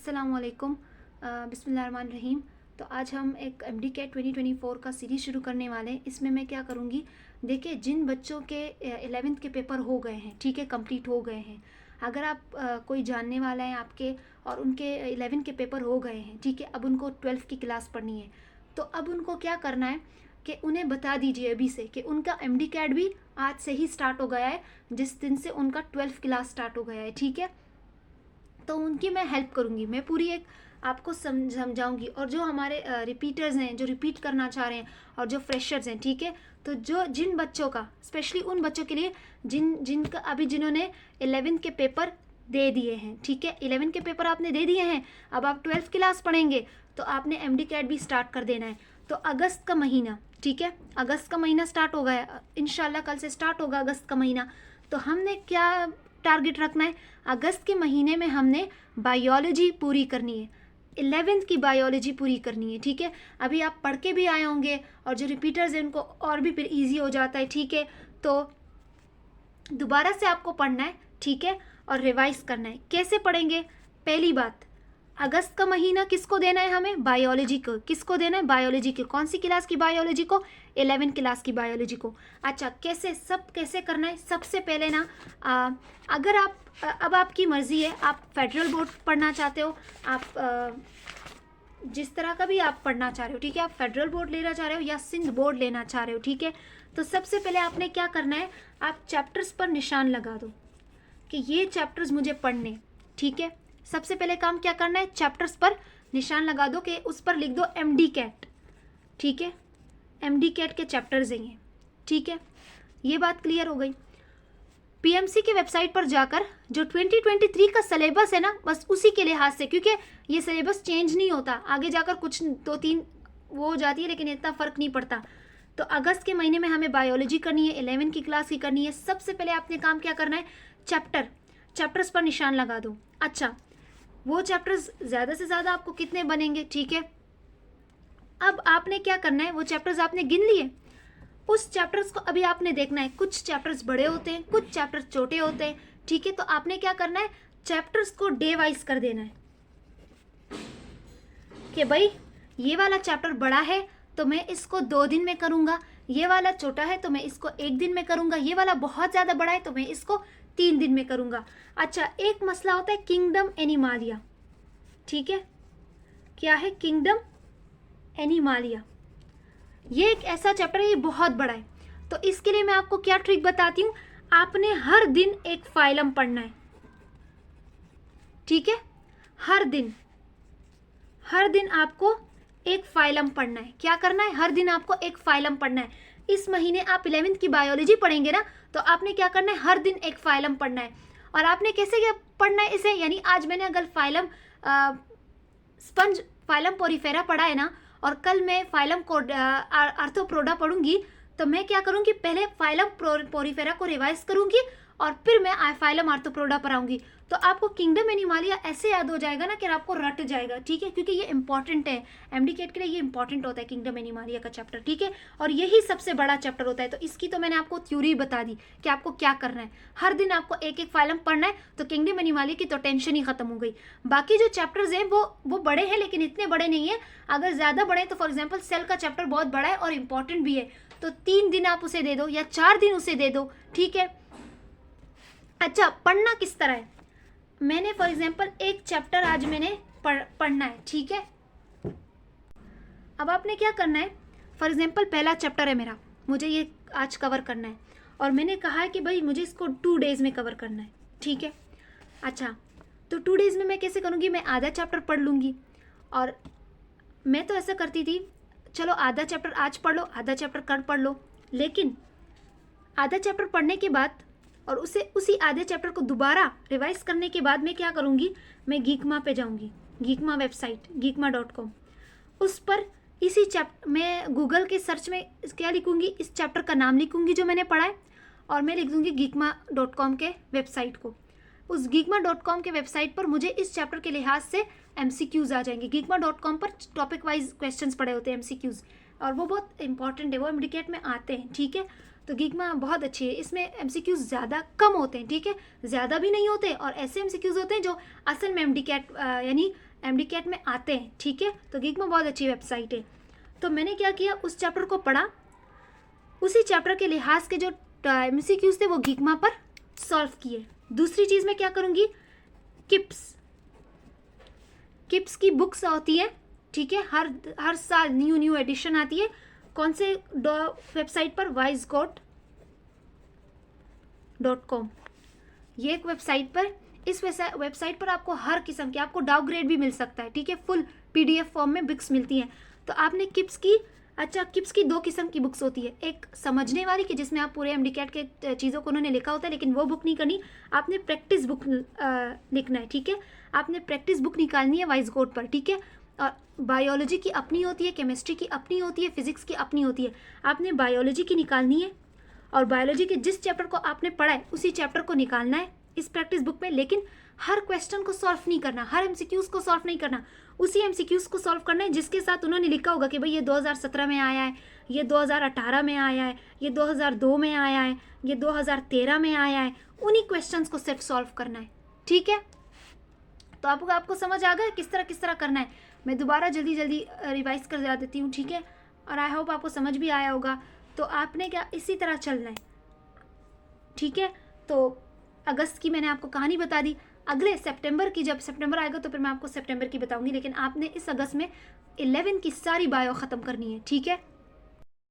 अस्सलामुअलैकुम। बिस्मिल्लाहिर्रहमानिर्रहीम। तो आज हम एक एमडी कैट 2024 का सीरीज़ शुरू करने वाले हैं। इसमें मैं क्या करूँगी, देखिए जिन बच्चों के 11th के पेपर हो गए हैं, ठीक है, कंप्लीट हो गए हैं, अगर आप कोई जानने वाला है आपके और उनके 11 के पेपर हो गए हैं, ठीक है, अब उनको 12 की क्लास पढ़नी है, तो अब उनको क्या करना है कि उन्हें बता दीजिए अभी से कि उनका एमडी कैट भी आज से ही स्टार्ट हो गया है, जिस दिन से उनका 12 क्लास स्टार्ट हो गया है, ठीक है। तो उनकी मैं हेल्प करूँगी, मैं पूरी एक आपको समझाऊंगी। और जो हमारे रिपीटर्स हैं, जो रिपीट करना चाह रहे हैं, और जो फ्रेशर्स हैं, ठीक है, तो जो जिन बच्चों का, स्पेशली उन बच्चों के लिए जिनका अभी जिन्होंने 11 के पेपर दे दिए हैं, ठीक है, 11 के पेपर आपने दे दिए हैं, अब आप 12 क्लास पढ़ेंगे तो आपने एमडी कैट भी स्टार्ट कर देना है। तो अगस्त का महीना, ठीक है, अगस्त का महीना स्टार्ट हो गया, इंशाल्लाह कल से स्टार्ट होगा अगस्त का महीना। तो हमने क्या टारगेट रखना है, अगस्त के महीने में हमने बायोलॉजी पूरी करनी है, 11th की बायोलॉजी पूरी करनी है, ठीक है। अभी आप पढ़ के भी आए होंगे और जो रिपीटर्स हैं उनको और भी फिर ईजी हो जाता है, ठीक है। तो दोबारा से आपको पढ़ना है, ठीक है, और रिवाइज करना है। कैसे पढ़ेंगे? पहली बात, अगस्त का महीना किसको देना है हमें? बायोलॉजी को। किसको देना है? बायोलॉजी को। कौन सी क्लास की बायोलॉजी को? 11 क्लास की बायोलॉजी को। अच्छा, कैसे करना है? सबसे पहले ना अगर आप अब आपकी मर्ज़ी है, आप फेडरल बोर्ड पढ़ना चाहते हो, आप जिस तरह का भी आप पढ़ना चाह रहे हो, ठीक है, आप फेडरल बोर्ड लेना चाह रहे हो या सिंध बोर्ड लेना चाह रहे हो, ठीक है। तो सबसे पहले आपने क्या करना है, आप चैप्टर्स पर निशान लगा दो कि ये चैप्टर्स मुझे पढ़ने, ठीक है। सबसे पहले काम क्या करना है, चैप्टर्स पर निशान लगा दो कि उस पर लिख दो एमडी कैट, ठीक है, एमडी कैट के चैप्टर्स हैं ये, ठीक है। ये बात क्लियर हो गई। पीएमसी के वेबसाइट पर जाकर जो 2023 का सिलेबस है ना, बस उसी के लिहाज से, क्योंकि ये सिलेबस चेंज नहीं होता, आगे जाकर कुछ 2-3 वो हो जाती है, लेकिन इतना फ़र्क नहीं पड़ता। तो अगस्त के महीने में हमें बायोलॉजी करनी है, 11 की क्लास की करनी है। सबसे पहले आपने काम क्या करना है, चैप्टर्स पर निशान लगा दो। अच्छा, वो चैप्टर्स ज़्यादा से ज़्यादा आपको कितने बनेंगे, ठीक है। अब आपने क्या करना है, वो चैप्टर्स आपने गिन लिए, उस चैप्टर्स को अभी आपने देखना है। कुछ चैप्टर्स बड़े होते हैं, कुछ चैप्टर्स छोटे होते हैं, ठीक है। तो आपने क्या करना है, चैप्टर्स को डे वाइज कर देना है कि भाई ये वाला चैप्टर बड़ा है तो मैं इसको 2 दिन में करूँगा, ये वाला छोटा है तो मैं इसको 1 दिन में करूँगा, ये वाला बहुत ज़्यादा बड़ा है तो मैं इसको 3 दिन में करूँगा। अच्छा, एक मसला होता है किंगडम एनिमालिया, ठीक है। क्या है? Kingdom Animalia. ये एक ऐसा चैप्टर है, ये बहुत बड़ा है। तो इसके लिए मैं आपको क्या ट्रिक बताती हूँ, आपने हर दिन एक फाइलम पढ़ना है, ठीक है। हर दिन आपको एक फाइलम पढ़ना है। क्या करना है? हर दिन आपको एक फाइलम पढ़ना है। इस महीने आप 11th की बायोलॉजी पढ़ेंगे ना, तो आपने क्या करना है, हर दिन एक फाइलम पढ़ना है। और आपने कैसे क्या पढ़ना है इसे, यानी आज मैंने अगर स्पंज फाइलम पोरीफेरा पढ़ा है ना, और कल मैं फाइलम आर्थ्रोपोडा पढ़ूंगी, तो मैं क्या करूंगी, पहले फाइलम पोरीफेरा को रिवाइज करूंगी और फिर मैं फाइलम आर्थ्रोपोडा पर आऊंगी। तो आपको किंगडम एनिमालिया ऐसे याद हो जाएगा ना कि आपको रट जाएगा, ठीक है, क्योंकि ये इंपॉर्टेंट है एमडी कैट के लिए, ये इंपॉर्टेंट होता है किंगडम एनिमालिया का चैप्टर, ठीक है। और यही सबसे बड़ा चैप्टर होता है। तो इसकी तो मैंने आपको थ्योरी बता दी कि आपको क्या करना है, हर दिन आपको एक एक फाइलम पढ़ना है। तो किंगडम एनिमालिया की तो टेंशन ही खत्म हो गई। बाकी जो चैप्टर्स हैं वो बड़े हैं, लेकिन इतने बड़े नहीं है। अगर ज़्यादा बड़े हैं तो फॉर एग्जाम्पल सेल का चैप्टर बहुत बड़ा है और इंपॉर्टेंट भी है, तो 3 दिन आप उसे दे दो या 4 दिन उसे दे दो, ठीक है। अच्छा, पढ़ना किस तरह है, मैंने फॉर एग्जांपल एक चैप्टर आज मैंने पढ़ना है, ठीक है। अब आपने क्या करना है, फॉर एग्जांपल पहला चैप्टर है मेरा, मुझे ये आज कवर करना है, और मैंने कहा है कि भाई मुझे इसको 2 डेज़ में कवर करना है, ठीक है। अच्छा, तो 2 डेज़ में मैं कैसे करूँगी, मैं आधा चैप्टर पढ़ लूँगी। और मैं तो ऐसा करती थी, चलो आधा चैप्टर आज पढ़ लो, आधा चैप्टर कल पढ़ लो, लेकिन आधा चैप्टर पढ़ने के बाद और उसी आधे चैप्टर को दोबारा रिवाइज करने के बाद मैं क्या करूँगी, मैं गीकमा पे जाऊँगी, गीकमा वेबसाइट geekma.com, उस पर इसी चैप्टर मैं गूगल के सर्च में क्या लिखूँगी, इस चैप्टर का नाम लिखूँगी जो मैंने पढ़ा है, और मैं लिख दूँगी geekma.com के वेबसाइट को। उस geekma.com के वेबसाइट पर मुझे इस चैप्टर के लिहाज से MCQs आ जाएंगे। geekma.com पर टॉपिक वाइज क्वेश्चंस पड़े होते हैं, MCQs, और वो बहुत इंपॉर्टेंट है, वो एमडी कैट में आते हैं, ठीक है। तो गीकमा बहुत अच्छी है, इसमें MCQs ज़्यादा कम होते हैं, ठीक है, ज़्यादा भी नहीं होते, और ऐसे MCQs होते हैं जो असल में एमडी कैट यानी MDCAT में आते हैं, ठीक है। तो गिग्मा बहुत अच्छी वेबसाइट है। तो मैंने क्या किया, उस चैप्टर को पढ़ा, उसी चैप्टर के लिहाज के जो MCQs थे वो गिग्मा पर सॉल्व किए। दूसरी चीज़ मैं क्या करूँगी, किप्स की बुक्स होती है, ठीक है, हर साल न्यू एडिशन आती है। कौन से वेबसाइट पर, wisegot.com, ये एक वेबसाइट पर, इस वेबसाइट पर आपको हर किस्म के, आपको डाउनग्रेड भी मिल सकता है, ठीक है, फुल PDF फॉर्म में बुक्स मिलती हैं। तो आपने किप्स की 2 किस्म की बुक्स होती है, एक समझने वाली कि जिसमें आप पूरे MDCAT के चीज़ों को उन्होंने लिखा होता है, लेकिन वो बुक नहीं करनी, आपने प्रैक्टिस बुक लिखना है, ठीक है। आपने प्रैक्टिस बुक निकालनी है वाइसगोट पर, ठीक है। और बायोलॉजी की अपनी होती है, केमिस्ट्री की अपनी होती है, फिजिक्स की अपनी होती है। आपने बायोलॉजी की निकालनी है और बायोलॉजी के जिस चैप्टर को आपने पढ़ा है उसी चैप्टर को निकालना है इस प्रैक्टिस बुक में। लेकिन हर क्वेश्चन को सॉल्व नहीं करना, हर MCQs को सॉल्व नहीं करना, उसी MCQs को सॉल्व करना है जिसके साथ उन्होंने लिखा होगा कि भाई ये 2017 में आया है, ये 2018 में आया है, ये 2002 में आया है, ये 2013 में आया है। उन्हीं क्वेश्चंस को सिर्फ सॉल्व करना है, ठीक है। तो आपको समझ आ गया किस तरह करना है। मैं दोबारा जल्दी रिवाइज कर जा देती हूँ, ठीक है। और आई होप आपको समझ भी आया होगा। तो आपने क्या इसी तरह चलना है, ठीक है। तो अगस्त की मैंने आपको कहानी बता दी। अगले सितंबर की, जब सितंबर आएगा तो फिर मैं आपको सितंबर की बताऊंगी, लेकिन आपने इस अगस्त में 11 की सारी बायो ख़त्म करनी है, ठीक है।